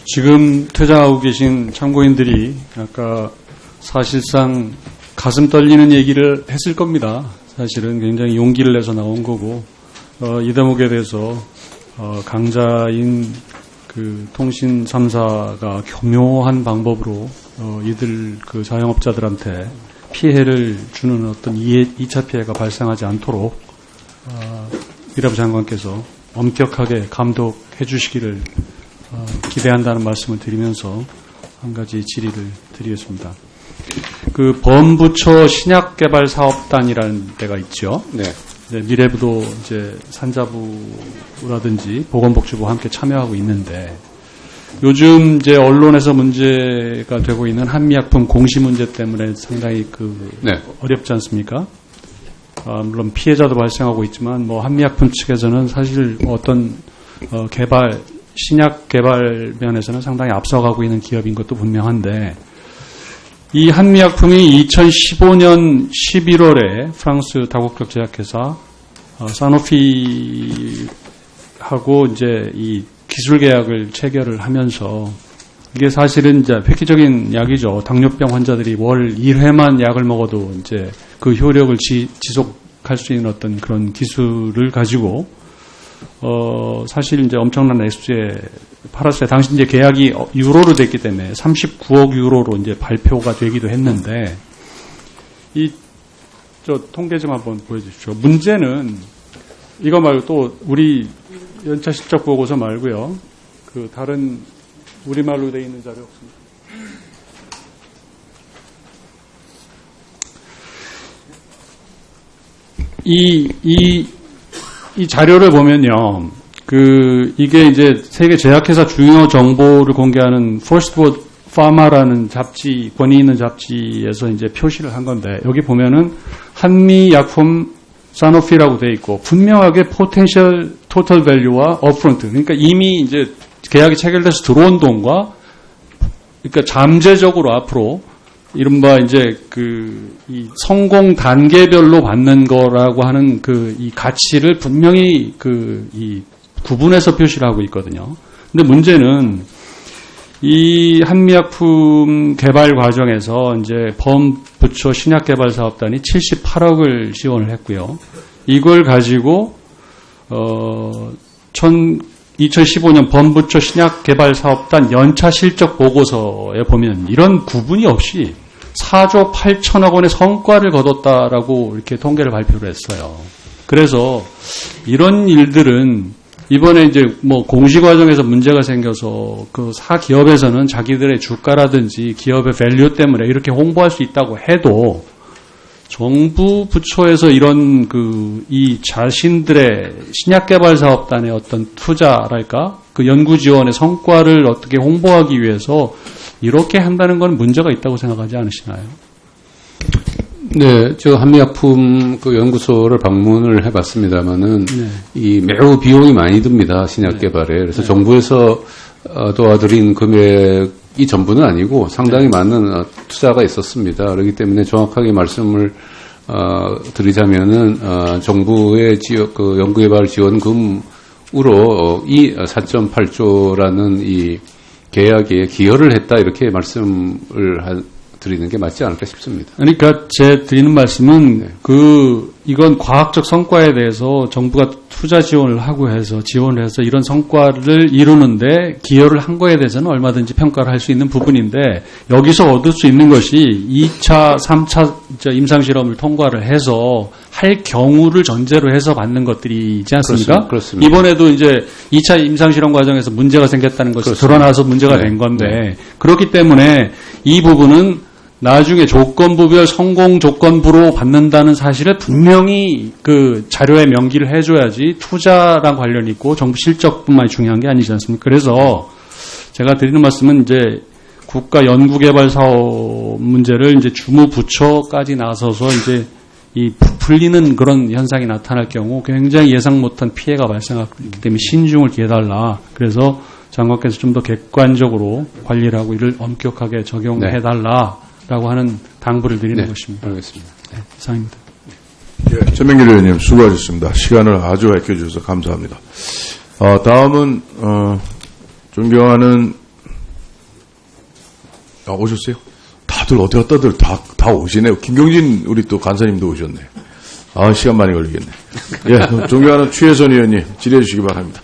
지금 퇴장하고 계신 참고인들이 아까 사실상 가슴 떨리는 얘기를 했을 겁니다. 사실은 굉장히 용기를 내서 나온 거고, 이 대목에 대해서 강자인 그 통신 3사가 교묘한 방법으로 이들 그 자영업자들한테 피해를 주는 어떤 2차 피해가 발생하지 않도록 이라부 장관께서 엄격하게 감독해 주시기를 기대한다는 말씀을 드리면서 한 가지 질의를 드리겠습니다. 그 범부처 신약개발사업단이라는 데가 있죠. 네. 네, 미래부도 이제 산자부라든지 보건복지부와 함께 참여하고 있는데 요즘 이제 언론에서 문제가 되고 있는 한미약품 공시 문제 때문에 상당히 네. 어렵지 않습니까? 물론 피해자도 발생하고 있지만 뭐 한미약품 측에서는 사실 어떤 신약 개발 면에서는 상당히 앞서가고 있는 기업인 것도 분명한데 이 한미약품이 2015년 11월에 프랑스 다국적 제약회사 사노피하고 이제 이 기술 계약을 체결을 하면서 이게 사실은 이제 획기적인 약이죠. 당뇨병 환자들이 월 1회만 약을 먹어도 이제 그 효력을 지속할 수 있는 어떤 그런 기술을 가지고 사실 이제 엄청난 액수에 팔았어요. 당시 이제 계약이 유로로 됐기 때문에 39억 유로로 이제 발표가 되기도 했는데 저 통계 좀 한번 보여주십시오. 문제는 이거 말고 또 우리 연차 실적 보고서 말고요. 그 다른 우리말로 되어 있는 자료 없습니다. 이 자료를 보면요. 이게 이제 세계 제약회사 중요 정보를 공개하는 First World Pharma라는 잡지, 권위 있는 잡지에서 이제 표시를 한 건데, 여기 보면은 한미약품 사노피라고 되어 있고, 분명하게 Potential Total Value와 Upfront. 그러니까 이미 이제 계약이 체결돼서 들어온 돈과, 그러니까 잠재적으로 앞으로, 이른바 이제 이 성공 단계별로 받는 거라고 하는 이 가치를 분명히 이 구분해서 표시를 하고 있거든요. 근데 문제는 이 한미약품 개발 과정에서 이제 범부처 신약개발사업단이 78억을 지원을 했고요. 이걸 가지고 2015년 범부처 신약개발사업단 연차 실적 보고서에 보면 이런 구분이 없이 4조 8천억 원의 성과를 거뒀다라고 이렇게 통계를 발표를 했어요. 그래서 이런 일들은 이번에 이제 뭐 공시 과정에서 문제가 생겨서 그 사기업에서는 자기들의 주가라든지 기업의 밸류 때문에 이렇게 홍보할 수 있다고 해도 정부 부처에서 이런 이 자신들의 신약개발사업단의 어떤 투자랄까 그 연구 지원의 성과를 어떻게 홍보하기 위해서 이렇게 한다는 건 문제가 있다고 생각하지 않으시나요? 네, 저 한미약품 연구소를 방문을 해봤습니다만은 이 매우 비용이 많이 듭니다. 신약 개발에. 그래서 정부에서 도와드린 금액이 전부는 아니고 상당히 많은 투자가 있었습니다. 그렇기 때문에 정확하게 말씀을 드리자면은 정부의 연구개발 지원금으로 이 4.8조라는 이 계약에 기여를 했다 이렇게 말씀을 드리는 게 맞지 않을까 싶습니다. 그러니까 제 드리는 말씀은 이건 과학적 성과에 대해서 정부가 투자 지원을 하고 해서 지원을 해서 이런 성과를 이루는데 기여를 한 거에 대해서는 얼마든지 평가를 할 수 있는 부분인데 여기서 얻을 수 있는 것이 2차, 3차 임상실험을 통과를 해서 할 경우를 전제로 해서 받는 것들이지 않습니까? 그렇습니다. 이번에도 이제 2차 임상실험 과정에서 문제가 생겼다는 것이 드러나서 문제가 된 건데 그렇기 때문에 이 부분은 나중에 조건부별 성공 조건부로 받는다는 사실을 분명히 자료에 명기를 해줘야지 투자랑 관련이 있고 정부 실적뿐만이 중요한 게 아니지 않습니까? 그래서 제가 드리는 말씀은 이제 국가 연구개발 사업 문제를 이제 주무부처까지 나서서 이제 풀리는 그런 현상이 나타날 경우 굉장히 예상 못한 피해가 발생하기 때문에 신중을 기해달라. 그래서 장관께서 좀 더 객관적으로 관리를 하고 이를 엄격하게 적용해달라. 라고 하는 당부를 드리는 것입니다. 알겠습니다. 네, 이상입니다. 예, 전명길 의원님 수고하셨습니다. 시간을 아주 아껴주셔서 감사합니다. 다음은 존경하는 아, 오셨어요? 다들 어디 갔다들 다 오시네요. 김경진 우리 또 간사님도 오셨네. 아, 시간 많이 걸리겠네. 예, 존경하는 추혜선 의원님 질의해 주시기 바랍니다.